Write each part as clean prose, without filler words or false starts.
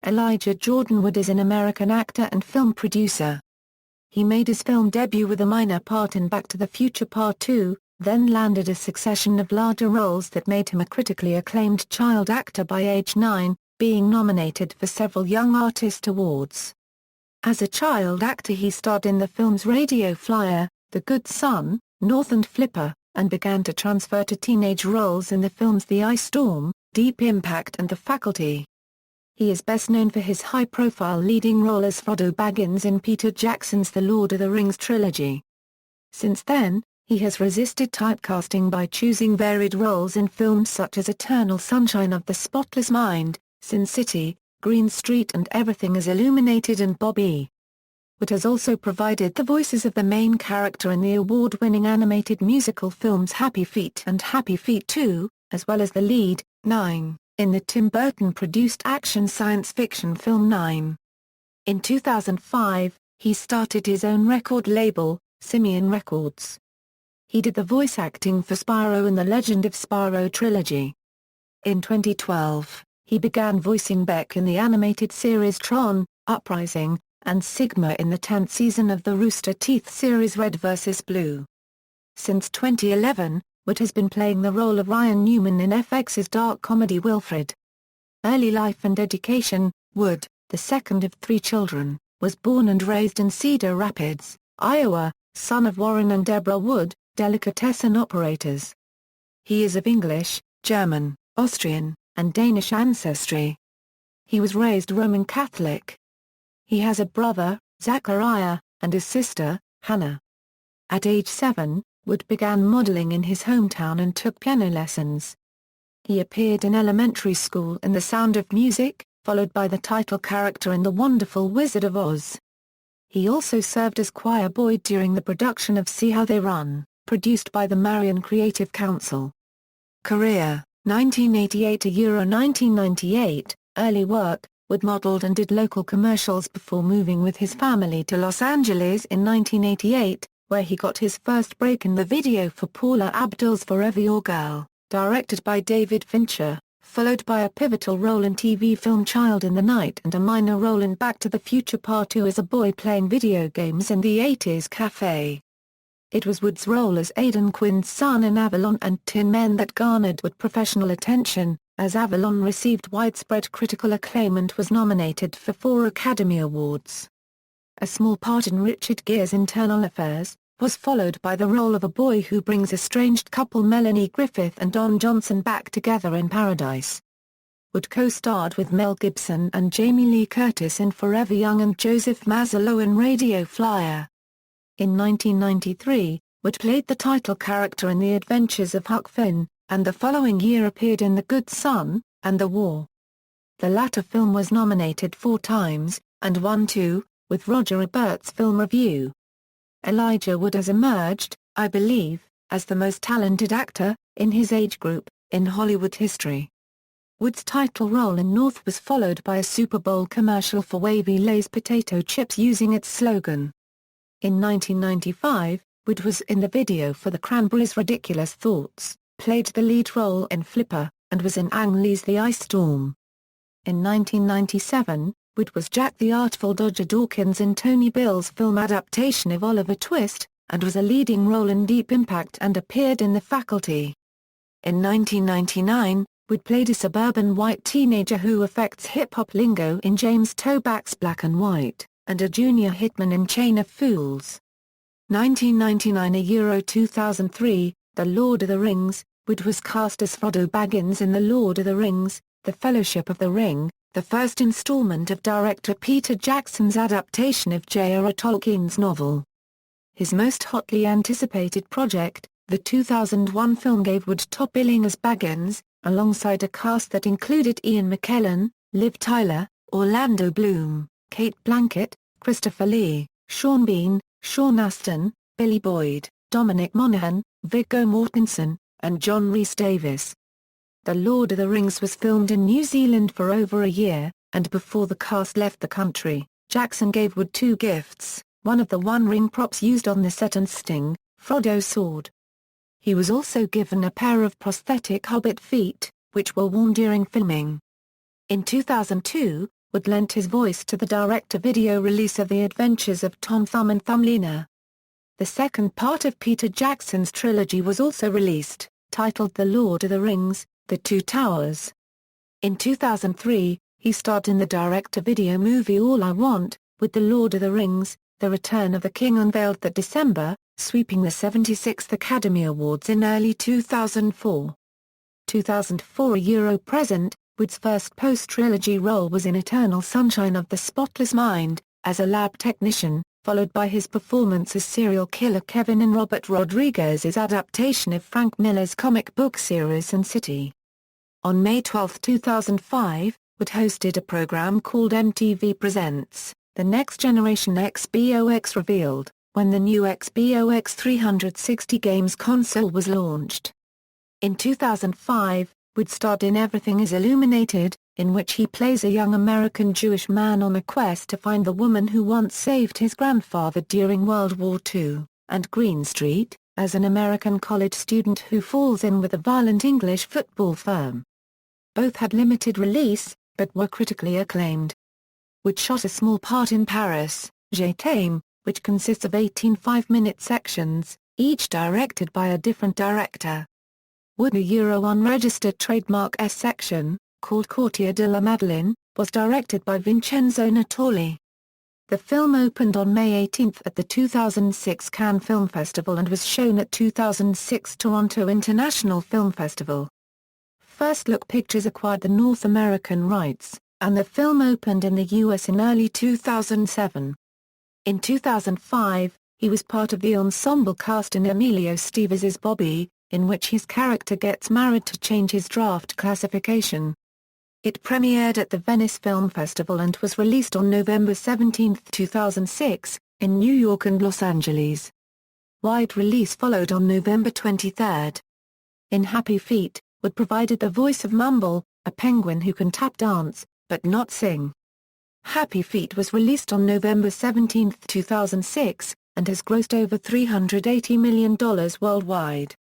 Elijah Jordan Wood is an American actor and film producer. He made his film debut with a minor part in Back to the Future Part 2, then landed a succession of larger roles that made him a critically acclaimed child actor by age 9, being nominated for several Young Artist Awards. As a child actor he starred in the films Radio Flyer, The Good Son, North and Flipper, and began to transfer to teenage roles in the films The Ice Storm, Deep Impact and The Faculty. He is best known for his high-profile leading role as Frodo Baggins in Peter Jackson's The Lord of the Rings trilogy. Since then, he has resisted typecasting by choosing varied roles in films such as Eternal Sunshine of the Spotless Mind, Sin City, Green Street and Everything is Illuminated and Bobby. Wood has also provided the voices of the main character in the award-winning animated musical films Happy Feet and Happy Feet 2, as well as the lead, 9, in the Tim Burton-produced action science fiction film 9. In 2005, he started his own record label, Simian Records. He did the voice acting for Spyro in the Legend of Spyro trilogy. In 2012, he began voicing Beck in the animated series Tron, Uprising, and Sigma in the 10th season of the Rooster Teeth series Red vs. Blue. Since 2011, Wood has been playing the role of Ryan Newman in FX's dark comedy Wilfred. Early life and education. Wood, the second of 3 children, was born and raised in Cedar Rapids, Iowa, son of Warren and Deborah Wood, delicatessen operators. He is of English, German, Austrian, and Danish ancestry. He was raised Roman Catholic. He has a brother, Zachariah, and a sister, Hannah. At age 7, Wood began modeling in his hometown and took piano lessons. He appeared in elementary school in The Sound of Music, followed by the title character in The Wonderful Wizard of Oz. He also served as choir boy during the production of See How They Run, produced by the Marion Creative Council. Career, 1988 to 1998, early work. Wood modeled and did local commercials before moving with his family to Los Angeles in 1988, where he got his first break in the video for Paula Abdul's Forever Your Girl, directed by David Fincher, followed by a pivotal role in TV film Child in the Night and a minor role in Back to the Future Part 2 as a boy playing video games in the 80s cafe. It was Wood's role as Aidan Quinn's son in Avalon and Tin Men that garnered Wood professional attention, as Avalon received widespread critical acclaim and was nominated for 4 Academy Awards. A small part in Richard Gere's Internal Affairs, was followed by the role of a boy who brings estranged couple Melanie Griffith and Don Johnson back together in Paradise. Wood co-starred with Mel Gibson and Jamie Lee Curtis in Forever Young and Joseph Mazzello in Radio Flyer. In 1993, Wood played the title character in The Adventures of Huck Finn, and the following year appeared in The Good Son, and The War. The latter film was nominated 4 times, and won 2, with Roger Ebert's film review. Elijah Wood has emerged, I believe, as the most talented actor, in his age group, in Hollywood history. Wood's title role in North was followed by a Super Bowl commercial for Wavy Lay's potato chips using its slogan. In 1995, Wood was in the video for the Cranberries' Ridiculous Thoughts, played the lead role in Flipper, and was in Ang Lee's The Ice Storm. In 1997, Wood was Jack the Artful Dodger Dawkins in Tony Bill's film adaptation of Oliver Twist, and was a leading role in Deep Impact and appeared in The Faculty. In 1999, Wood played a suburban white teenager who affects hip-hop lingo in James Toback's Black and White, and a junior hitman in Chain of Fools. 1999 2003, The Lord of the Rings, Wood was cast as Frodo Baggins in The Lord of the Rings, The Fellowship of the Ring, the first installment of director Peter Jackson's adaptation of J.R.R. Tolkien's novel. His most hotly anticipated project, the 2001 film, gave Wood top billing as Baggins, alongside a cast that included Ian McKellen, Liv Tyler, Orlando Bloom, Kate Blanchett, Christopher Lee, Sean Bean, Sean Astin, Billy Boyd, Dominic Monaghan, Viggo Mortensen, and John Rhys-Davies. The Lord of the Rings was filmed in New Zealand for over a year, and before the cast left the country, Jackson gave Wood 2 gifts, one of the One Ring props used on the set and Sting, Frodo's sword. He was also given a pair of prosthetic Hobbit feet, which were worn during filming. In 2002, Wood lent his voice to the direct-to-video release of The Adventures of Tom Thumb and Thumbelina. The second part of Peter Jackson's trilogy was also released, titled The Lord of the Rings, The Two Towers. In 2003, he starred in the direct-to-video movie All I Want, with The Lord of the Rings, The Return of the King unveiled that December, sweeping the 76th Academy Awards in early 2004. 2004 Euro-present, Wood's first post-trilogy role was in Eternal Sunshine of the Spotless Mind, as a lab technician, followed by his performance as serial killer Kevin in Robert Rodriguez's adaptation of Frank Miller's comic book series Sin City. On May 12, 2005, Wood hosted a program called MTV Presents, The Next Generation XBOX Revealed, when the new XBOX 360 games console was launched. In 2005, Wood starred in Everything is Illuminated, in which he plays a young American Jewish man on a quest to find the woman who once saved his grandfather during World War II, and Green Street, as an American college student who falls in with a violent English football firm. Both had limited release, but were critically acclaimed. Wood shot a small part in Paris, Je t'aime, which consists of 18 5-minute sections, each directed by a different director. Wood a unregistered trademark S section, called Quartier de la Madeleine, was directed by Vincenzo Natali. The film opened on May 18 at the 2006 Cannes Film Festival and was shown at 2006 Toronto International Film Festival. First Look Pictures acquired the North American rights, and the film opened in the U.S. in early 2007. In 2005, he was part of the ensemble cast in Emilio Estevez's Bobby, in which his character gets married to change his draft classification. It premiered at the Venice Film Festival and was released on November 17, 2006, in New York and Los Angeles. Wide release followed on November 23. In Happy Feet, Wood provided the voice of Mumble, a penguin who can tap dance, but not sing. Happy Feet was released on November 17, 2006, and has grossed over $380 million worldwide.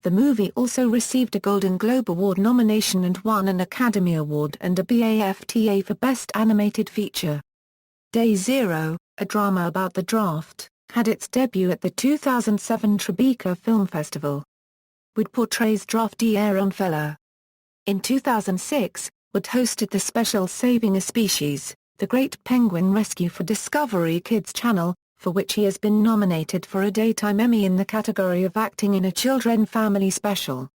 The movie also received a Golden Globe Award nomination and won an Academy Award and a BAFTA for Best Animated Feature. Day Zero, a drama about the draft, had its debut at the 2007 Tribeca Film Festival. Wood portrays draftee Aaron Feller. In 2006, Wood hosted the special Saving a Species, The Great Penguin Rescue for Discovery Kids Channel, for which he has been nominated for a Daytime Emmy in the category of acting in a children family special.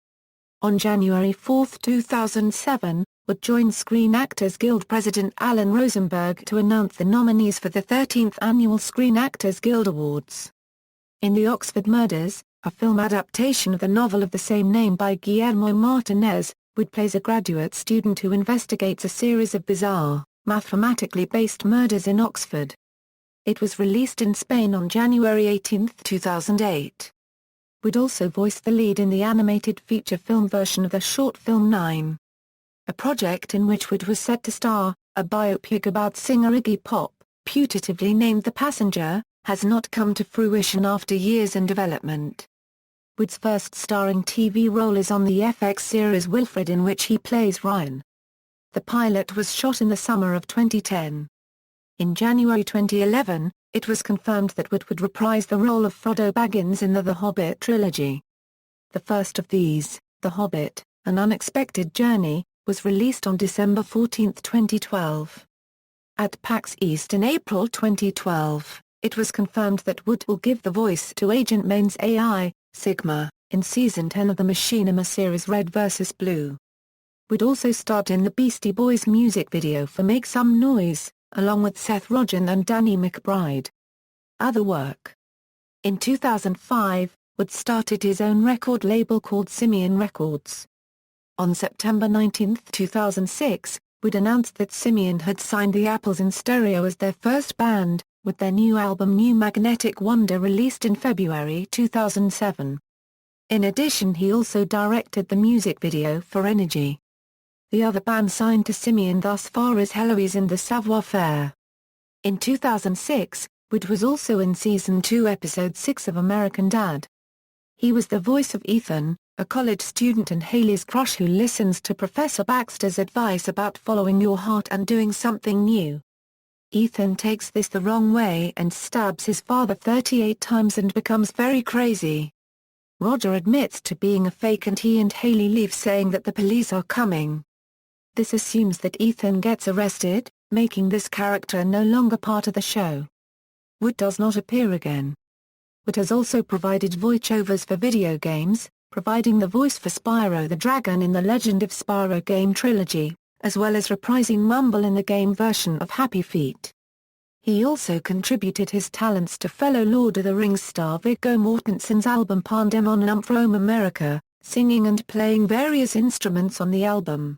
On January 4, 2007, Wood joined Screen Actors Guild President Alan Rosenberg to announce the nominees for the 13th Annual Screen Actors Guild Awards. In The Oxford Murders, a film adaptation of the novel of the same name by Guillermo Martinez, Wood plays a graduate student who investigates a series of bizarre, mathematically based murders in Oxford. It was released in Spain on January 18, 2008. Wood also voiced the lead in the animated feature film version of the short film 9. A project in which Wood was set to star, a biopic about singer Iggy Pop, putatively named The Passenger, has not come to fruition after years in development. Wood's first starring TV role is on the FX series Wilfred, in which he plays Ryan. The pilot was shot in the summer of 2010. In January 2011, it was confirmed that Wood would reprise the role of Frodo Baggins in the Hobbit trilogy. The first of these, The Hobbit, An Unexpected Journey, was released on December 14, 2012. At PAX East in April 2012, it was confirmed that Wood will give the voice to Agent Main's AI, Sigma, in Season 10 of the Machinima series Red vs. Blue. Wood also starred in the Beastie Boys music video for Make Some Noise, along with Seth Rogen and Danny McBride. Other work. In 2005, Wood started his own record label called Simian Records. On September 19, 2006, Wood announced that Simian had signed the Apples in Stereo as their first band, with their new album New Magnetic Wonder released in February 2007. In addition, he also directed the music video for Energy. The other band signed to Simian thus far is Heloise and the Savoir-Faire. In 2006, Wood was also in Season 2 Episode 6 of American Dad. He was the voice of Ethan, a college student and Haley's crush who listens to Professor Baxter's advice about following your heart and doing something new. Ethan takes this the wrong way and stabs his father 38 times and becomes very crazy. Roger admits to being a fake and he and Haley leave saying that the police are coming. This assumes that Ethan gets arrested, making this character no longer part of the show. Wood does not appear again. Wood has also provided voiceovers for video games, providing the voice for Spyro the Dragon in the Legend of Spyro game trilogy, as well as reprising Mumble in the game version of Happy Feet. He also contributed his talents to fellow Lord of the Rings star Viggo Mortensen's album Pandemonium from America, singing and playing various instruments on the album.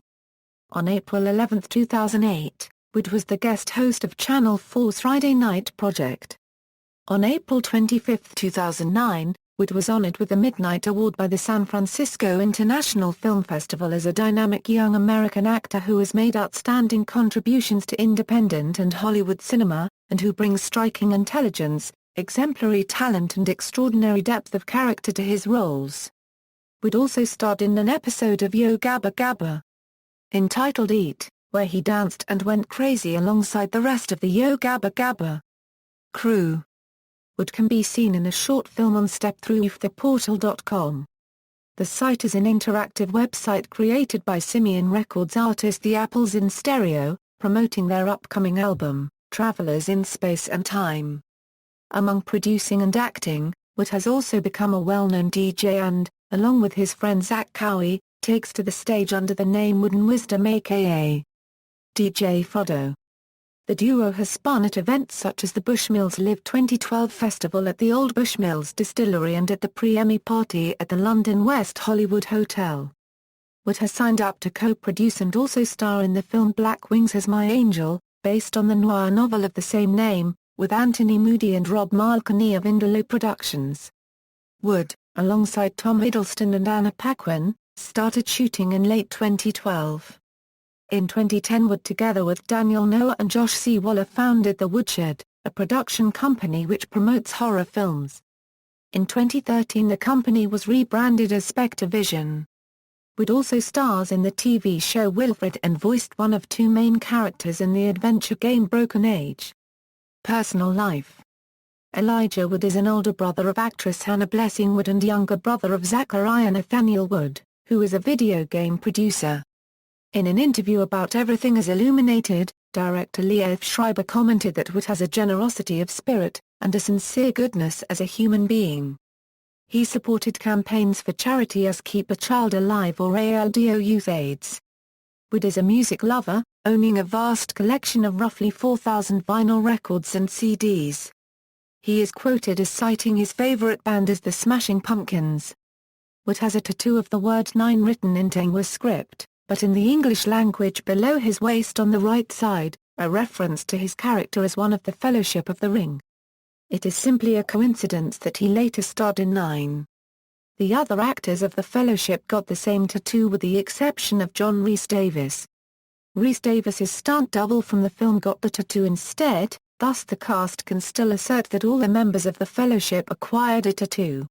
On April 11, 2008, Wood was the guest host of Channel 4's Friday Night Project. On April 25, 2009, Wood was honored with the Midnight Award by the San Francisco International Film Festival as a dynamic young American actor who has made outstanding contributions to independent and Hollywood cinema, and who brings striking intelligence, exemplary talent and extraordinary depth of character to his roles. Wood also starred in an episode of Yo Gabba Gabba! Entitled Eat, where he danced and went crazy alongside the rest of the Yo Gabba Gabba! Crew. Wood can be seen in a short film on stepthroughtheportal.com. The site is an interactive website created by Simian Records artist The Apples in Stereo, promoting their upcoming album, Travelers in Space and Time. Among producing and acting, Wood has also become a well-known DJ and, along with his friend Zach Cowie, takes to the stage under the name Wooden Wisdom aka DJ Frodo. The duo has spun at events such as the Bushmills Live 2012 Festival at the Old Bushmills Distillery and at the pre-Emmy party at the London West Hollywood Hotel. Wood has signed up to co-produce and also star in the film Black Wings as My Angel, based on the noir novel of the same name, with Anthony Moody and Rob Malconey of Indolo Productions. Wood, alongside Tom Hiddleston and Anna Paquin, started shooting in late 2012. In 2010 Wood together with Daniel Noah and Josh C. Waller founded The Woodshed, a production company which promotes horror films. In 2013 the company was rebranded as Spectre Vision. Wood also stars in the TV show Wilfred and voiced one of two main characters in the adventure game Broken Age. Personal life. Elijah Wood is an older brother of actress Hannah Blessing Wood and younger brother of Zachariah Nathaniel Wood, who is a video game producer. In an interview about Everything is Illuminated, director Lee F. Schreiber commented that Wood has a generosity of spirit, and a sincere goodness as a human being. He supported campaigns for charity as Keep a Child Alive or ALDO Youth AIDS. Wood is a music lover, owning a vast collection of roughly 4,000 vinyl records and CDs. He is quoted as citing his favorite band as the Smashing Pumpkins. Wood has a tattoo of the word 9 written in Tengwa script, but in the English language below his waist on the right side, a reference to his character as one of the Fellowship of the Ring. It is simply a coincidence that he later starred in 9. The other actors of the Fellowship got the same tattoo with the exception of John Rhys Davies. Rhys Davies's stunt double from the film got the tattoo instead, thus the cast can still assert that all the members of the Fellowship acquired a tattoo.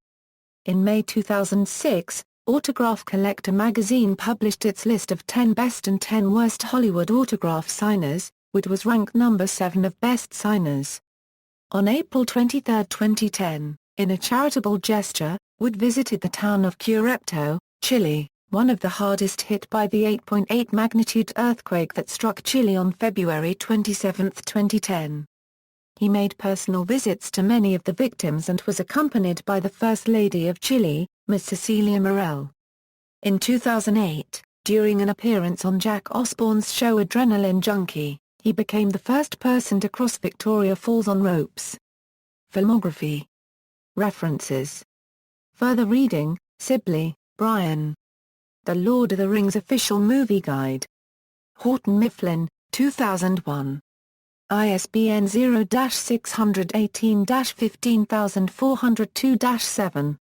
In May 2006, Autograph Collector magazine published its list of 10 best and 10 worst Hollywood autograph signers. Wood was ranked number 7 of best signers. On April 23, 2010, in a charitable gesture, Wood visited the town of Curepto, Chile, one of the hardest hit by the 8.8 magnitude earthquake that struck Chile on February 27, 2010. He made personal visits to many of the victims and was accompanied by the First Lady of Chile, Ms. Cecilia Morel. In 2008, during an appearance on Jack Osbourne's show Adrenaline Junkie, he became the first person to cross Victoria Falls on ropes. Filmography. References. Further reading, Sibley, Brian. The Lord of the Rings Official Movie Guide. Houghton Mifflin, 2001. ISBN 0-618-15402-7.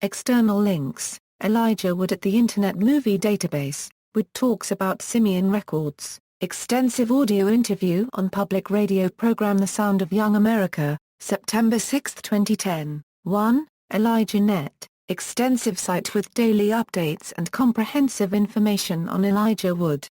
External links, Elijah Wood at the Internet Movie Database, Wood talks about Simian Records, extensive audio interview on public radio program The Sound of Young America, September 6, 2010, 1, Elijah Net. extensive site with daily updates and comprehensive information on Elijah Wood.